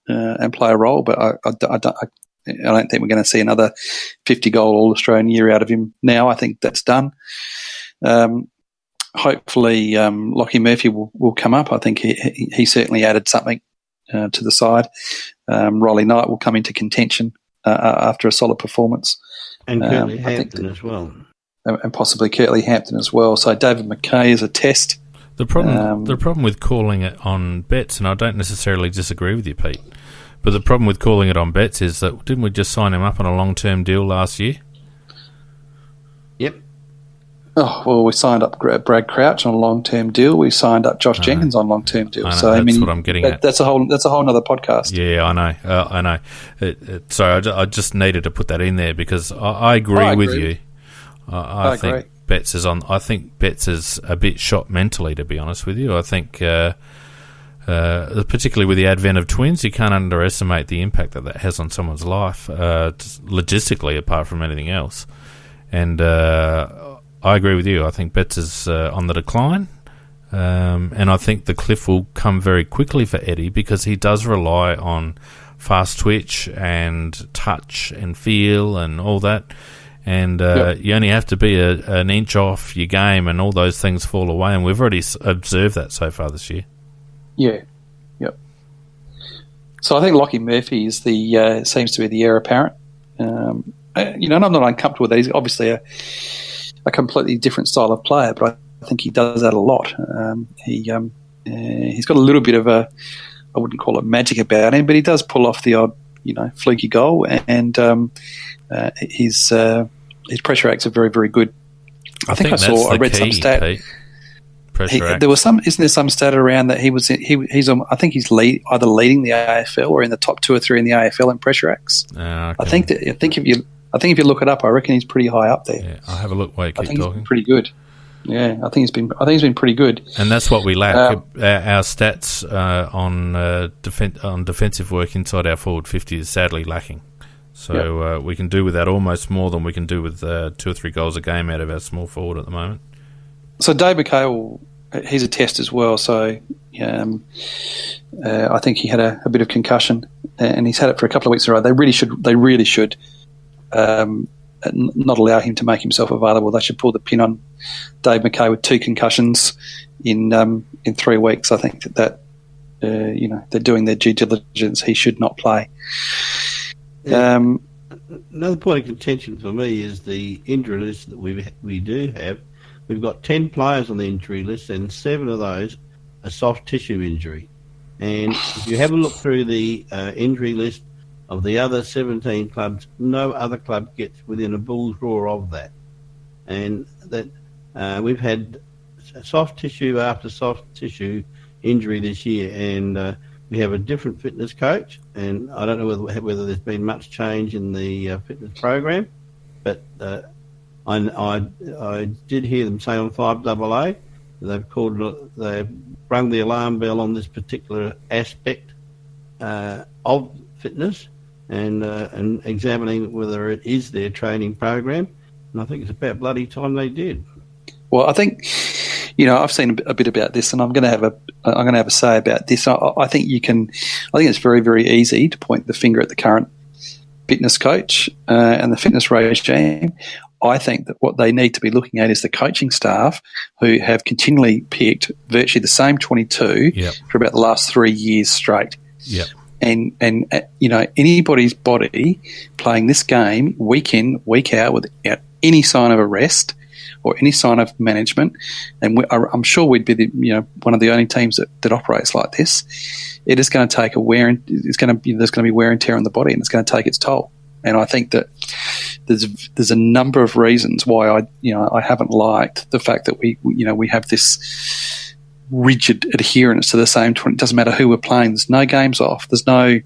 and play a role, but I don't think we're going to see another 50-goal All-Australian year out of him now. I think that's done. Hopefully Lockie Murphy will come up. I think he certainly added something to the side. Riley Knight will come into contention after a solid performance. And Curtly Hampton as well. And possibly Curtly Hampton as well. So David McKay is a test. The problem with calling it on Betts, and I don't necessarily disagree with you, Pete, but the problem with calling it on Betts is that didn't we just sign him up on a long-term deal last year? Yep. Oh, well, we signed up Brad Crouch on a long-term deal. We signed up Josh Jenkins on a long-term deal. That's what I'm getting at. That's a whole other podcast. Yeah, I know. Sorry, I just needed to put that in there because I agree with you. I think Betts is on. I think Betts is a bit shot mentally, to be honest with you. I think, particularly with the advent of twins, you can't underestimate the impact that has on someone's life, logistically, apart from anything else. And I agree with you. I think Betts is on the decline, and I think the cliff will come very quickly for Eddie because he does rely on fast twitch and touch and feel and all that. And you only have to be an inch off your game and all those things fall away. And we've already observed that so far this year. Yeah. Yep. So I think Lockie Murphy is seems to be the heir apparent. And I'm not uncomfortable with that. He's obviously a completely different style of player, but I think he does that a lot. He's got a little bit of I wouldn't call it magic about him, but he does pull off the odd, fluky goal, and his pressure acts are very, very good. I think I read some stat. Pete. There was isn't there some stat around that he's I think he's either leading the AFL or in the top 2 or 3 in the AFL in pressure acts. Okay. I think if you look it up, I reckon he's pretty high up there. Yeah, I'll have a look while you keep talking. He's been pretty good. Yeah, I think he's been pretty good. And that's what we lack. Our stats on defensive work inside our forward 50 is sadly lacking. So we can do with that almost more than we can do with 2 or 3 goals a game out of our small forward at the moment. So Dave McKay, he's a test as well. So I think he had a bit of concussion, and he's had it for a couple of weeks in a row. They really should not allow him to make himself available. They should pull the pin on Dave McKay with 2 concussions in 3 weeks. I think that they're doing their due diligence. He should not play. Another point of contention for me is the injury list that we do have. We've got 10 players on the injury list, and 7 of those are soft tissue injury. And if you have a look through the injury list of the other 17 clubs, no other club gets within a bull's roar of that. And that we've had soft tissue after soft tissue injury this year, and we have a different fitness coach, and I don't know whether there's been much change in the fitness program, but I did hear them say on 5AA they've rung the alarm bell on this particular aspect of fitness and examining whether it is their training program, and I think it's about bloody time they did. Well, I think, I've seen a bit about this, and I'm going to have a say about this. I think it's very, very easy to point the finger at the current fitness coach and the fitness regime. I think that what they need to be looking at is the coaching staff who have continually picked virtually the same 22 for about the last 3 years straight. Yep. And anybody's body playing this game week in, week out without any sign of a rest or any sign of management, and I'm sure we'd be one of the only teams that operates like this. It is going to take there's going to be wear and tear on the body, and it's going to take its toll. And I think that there's a number of reasons why I haven't liked the fact that we have this rigid adherence to the same 20. It doesn't matter who we're playing. There's no games off. There's no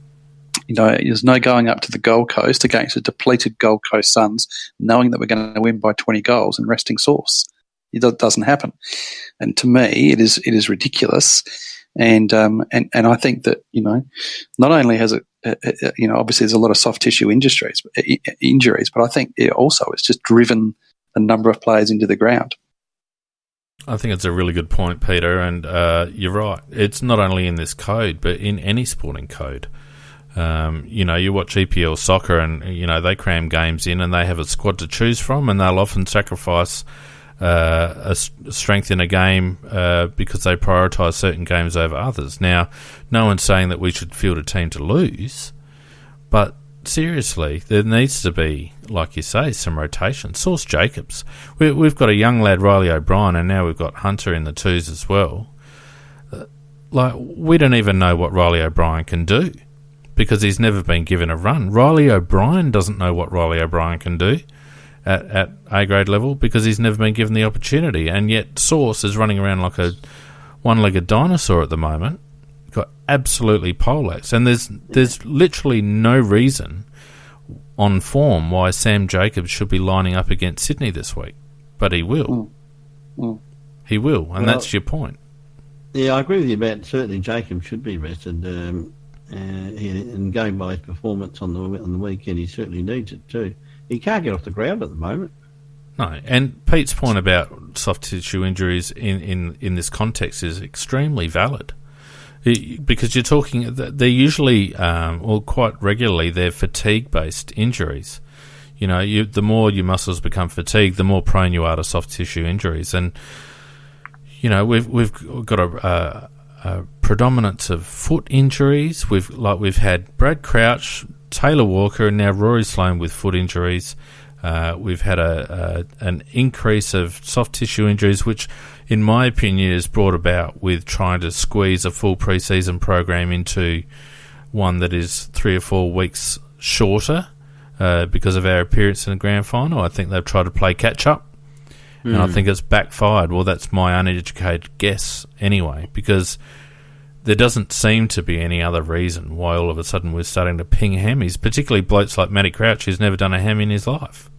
going up to the Gold Coast against a depleted Gold Coast Suns, knowing that we're going to win by 20 goals and resting Source. It doesn't happen. And to me, it is ridiculous. And I think that not only has it obviously there's a lot of soft tissue injuries, but I think it's just driven a number of players into the ground. I think it's a really good point, Peter, and you're right. It's not only in this code, but in any sporting code. You watch EPL soccer and, they cram games in and they have a squad to choose from, and they'll often sacrifice a strength in a game because they prioritise certain games over others. Now, no one's saying that we should field a team to lose, but seriously, there needs to be, like you say, some rotation. Source Jacobs. We've got a young lad, Riley O'Brien, and now we've got Hunter in the twos as well. We don't even know what Riley O'Brien can do, because he's never been given a run. Riley O'Brien doesn't know what Riley O'Brien can do at A-grade level because he's never been given the opportunity. And yet Source is running around like a one-legged dinosaur at the moment, got absolutely poleaxed. And there's literally no reason on form why Sam Jacobs should be lining up against Sydney this week. But he will. He will, and that's your point. Yeah, I agree with you about certainly Jacobs should be rested. And going by his performance on the weekend, he certainly needs it too. He can't get off the ground at the moment. No, and Pete's point about soft tissue injuries in this context is extremely valid, because you're talking, they're usually, or quite regularly, they're fatigue-based injuries. The more your muscles become fatigued, the more prone you are to soft tissue injuries, and we've got a predominance of foot injuries. We've had Brad Crouch, Taylor Walker, and now Rory Sloane with foot injuries. We've had an increase of soft tissue injuries, which, in my opinion, is brought about with trying to squeeze a full pre-season program into one that is 3 or 4 weeks shorter because of our appearance in the grand final. I think they've tried to play catch-up. And I think it's backfired. Well, that's my uneducated guess anyway, because there doesn't seem to be any other reason why all of a sudden we're starting to ping hammies, particularly blokes like Matty Crouch, who's never done a ham in his life.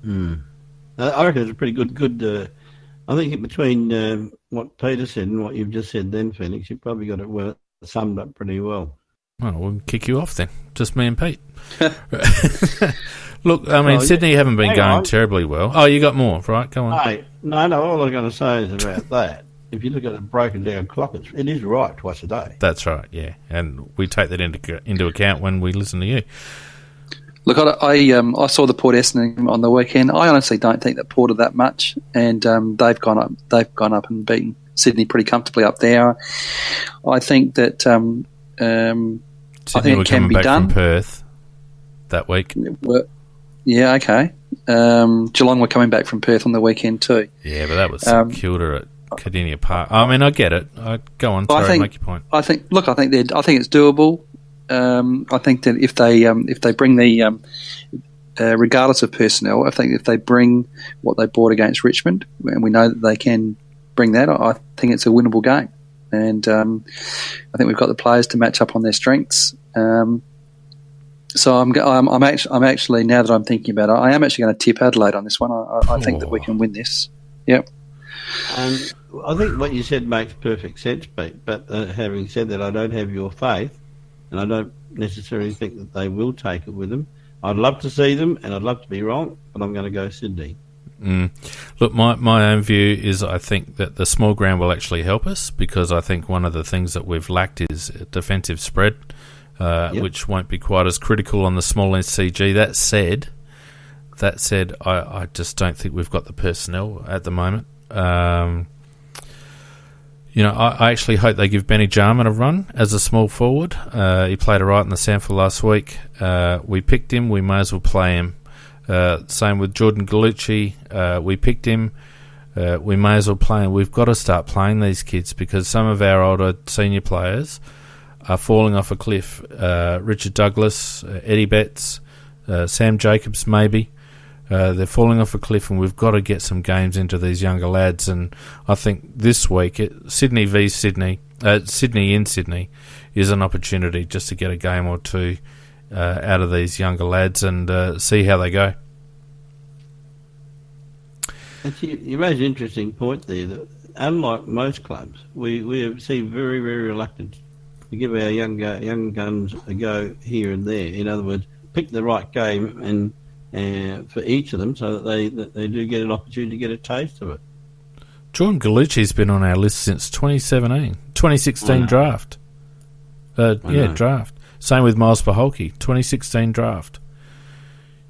I reckon it's a pretty good I think between what Peter said and what you've just said then, Phoenix, you've probably got it summed up pretty well. Well, we'll kick you off then. Just me and Pete. Look, I mean, Sydney haven't been going terribly well. Oh, you got more, right? Go on. Hey, no, all I'm going to say is about that. If you look at a broken down clock, it is right twice a day. That's right, yeah. And we take that into account when we listen to you. Look, I saw the Port Essendon on the weekend. I honestly don't think that Port are that much, and they've gone up and beaten Sydney pretty comfortably up there. I think that Sydney I think were it can coming be back done from Perth that week. Yeah, okay. Geelong were coming back from Perth on the weekend too. Yeah, but that was St Kilda at Cardinia Park. I mean, I get it. Go on, make your point. I think it's doable. I think that if they bring the regardless of personnel, I think if they bring what they brought against Richmond, and we know that they can bring that, I think it's a winnable game. and I think we've got the players to match up on their strengths. So I'm actually, now that I'm thinking about it, I am actually going to tip Adelaide on this one. I think that we can win this. Yep. I think what you said makes perfect sense, Pete. But having said that, I don't have your faith, and I don't necessarily think that they will take it with them. I'd love to see them, and I'd love to be wrong, but I'm going to go Sydney. Look, my own view is I think that the small ground will actually help us, because I think one of the things that we've lacked is defensive spread, which won't be quite as critical on the small SCG. That said, I just don't think we've got the personnel at the moment. I actually hope they give Benny Jarman a run as a small forward. He played all right in the sample last week. We picked him. We may as well play him. Same with Jordan Gallucci. We picked him. We may as well play him. We've got to start playing these kids, because some of our older senior players are falling off a cliff. Richard Douglas, Eddie Betts, Sam Jacobs maybe. They're falling off a cliff, and we've got to get some games into these younger lads. And I think this week, Sydney in Sydney is an opportunity just to get a game or two out of these younger lads and see how they go. You raise an interesting point there. That unlike most clubs, we seem very, very reluctant to give our young guns a go here and there. In other words, pick the right game and for each of them, so that they do get an opportunity to get a taste of it. Jordan Gallucci's been on our list since 2016 draft. Draft. Same with Miles Paholke, 2016 draft.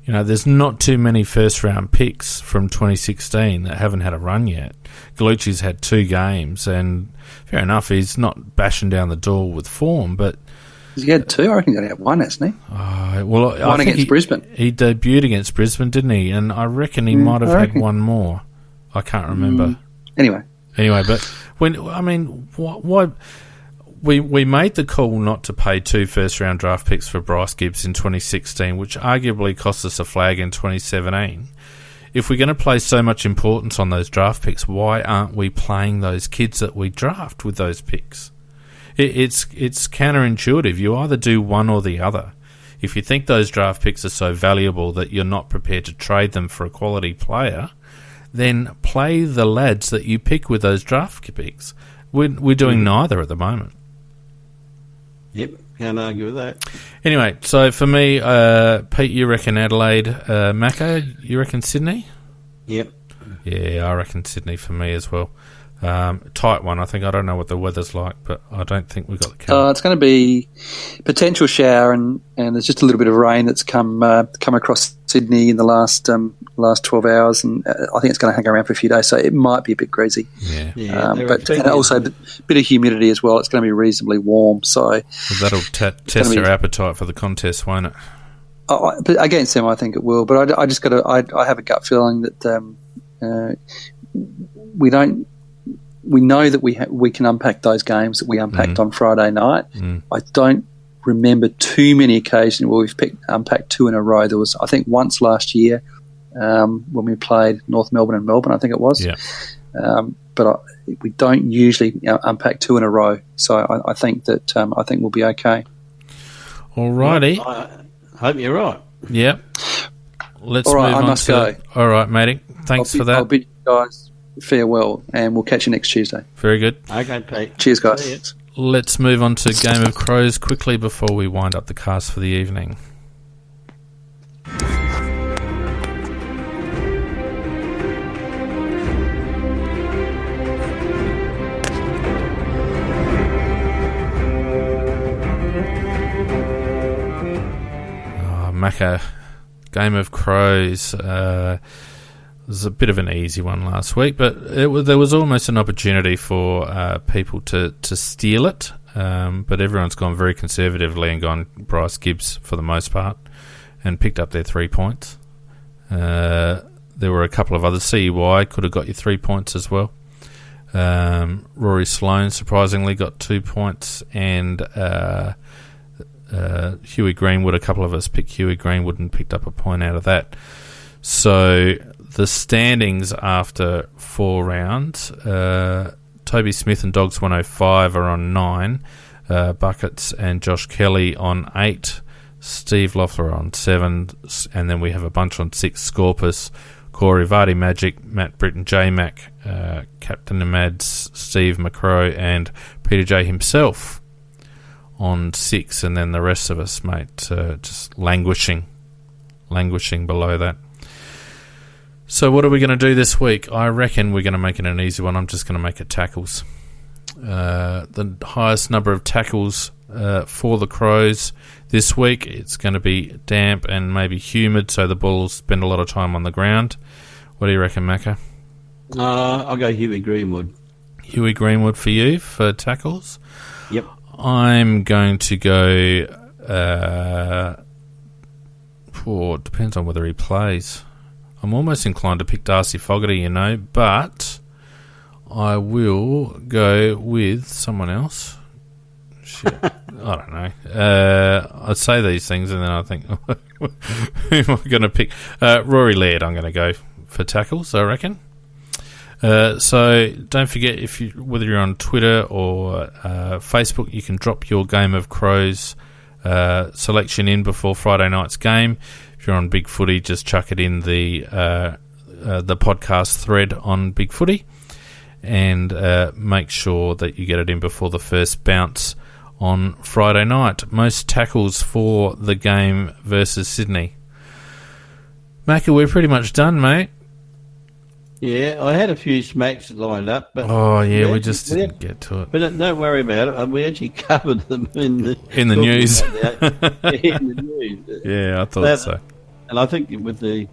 There's not too many first-round picks from 2016 that haven't had a run yet. Gallucci's had 2 games, and fair enough, he's not bashing down the door with form, but... Has he had 2? I reckon he only had 1, hasn't he? One against Brisbane. He debuted against Brisbane, didn't he? And I reckon he might have had one more. I can't remember. Anyway, but why... We made the call not to pay 2 first-round draft picks for Bryce Gibbs in 2016, which arguably cost us a flag in 2017. If we're going to place so much importance on those draft picks, why aren't we playing those kids that we draft with those picks? It's counterintuitive. You either do one or the other. If you think those draft picks are so valuable that you're not prepared to trade them for a quality player, then play the lads that you pick with those draft picks. We're doing neither at the moment. Yep, can't argue with that. Anyway, so for me, Pete, you reckon Adelaide, Macca, you reckon Sydney? Yep. Yeah, I reckon Sydney for me as well. Tight one, I think. I don't know what the weather's like, but I don't think we've got the cover. It's going to be potential shower, and there's just a little bit of rain that's come across Sydney in the last 12 hours, and I think it's going to hang around for a few days, so it might be a bit greasy. Yeah. And also a bit of humidity as well. It's going to be reasonably warm, so that'll test their appetite for the contest, won't it? But against them, I think it will. But I have a gut feeling that we know that we can unpack those games that we unpacked on Friday night. I don't remember too many occasions where we've unpacked 2 in a row. There was, I think, once last year when we played North Melbourne and Melbourne, I think it was. Yeah. But we don't usually unpack 2 in a row. So I think that we'll be okay. All righty. I hope you're right. Yep. Let's all right, move I on must to... go. All right, matey. Thanks for that. I'll bid you guys farewell, and we'll catch you next Tuesday. Very good. Okay, Pete. Cheers, guys. Let's move on to Game of Crows quickly before we wind up the cast for the evening. Macca, Game of Crows. It was a bit of an easy one last week, but there was almost an opportunity for people to steal it, but everyone's gone very conservatively and gone Bryce Gibbs for the most part and picked up their 3 points. There were a couple of others. CUI could have got you 3 points as well. Rory Sloane surprisingly got 2 points, and Huey Greenwood, a couple of us picked Huey Greenwood and picked up a point out of that. So the standings after 4 rounds, Toby Smith and Dogs 105 are on 9. Buckets and Josh Kelly on 8. Steve Loeffler on 7. And then we have a bunch on 6. Scorpus, Corey, Vardy Magic, Matt Britton, J Mac, Captain Amads, Steve McCrow, and Peter J himself on 6. And then the rest of us, mate, just languishing below that. So what are we going to do this week? I reckon we're going to make it an easy one. I'm just going to make it tackles. The highest number of tackles for the Crows this week. It's going to be damp and maybe humid, so the Bulls spend a lot of time on the ground. What do you reckon, Macca? I'll go Huey Greenwood. Huey Greenwood for you for tackles? Yep. I'm going to go... it depends on whether he plays. I'm almost inclined to pick Darcy Fogarty, but I will go with someone else. Shit. I don't know. I say these things and then I think, who am I going to pick? Rory Laird, I'm going to go for tackles, I reckon. So don't forget, whether you're on Twitter or Facebook, you can drop your Game of Crows selection in before Friday night's game. If you're on Big Footy, just chuck it in the podcast thread on Big Footy, and make sure that you get it in before the first bounce on Friday night. Most tackles for the game versus Sydney. Macca, we're pretty much done, mate. Yeah, I had a few smacks lined up, but we just didn't get to it. But don't worry about it. We actually covered them in the news. In the news. Yeah, I thought so. And I think with the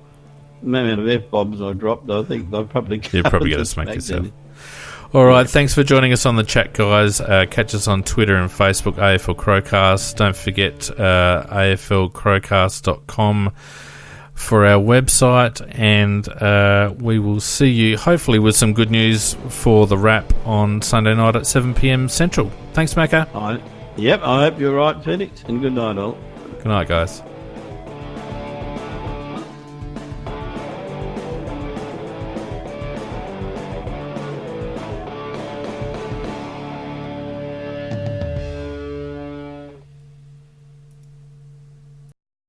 amount of F-bombs I dropped, I think I'll probably you're probably going to smack yourself. All right, thanks for joining us on the chat, guys. Catch us on Twitter and Facebook, AFL CrowCast. Don't forget aflcrowcast.com for our website, and we will see you hopefully with some good news for the wrap on Sunday night at 7 p.m. Central. Thanks, Macca. I hope you're right, Felix, and good night all. Good night, guys.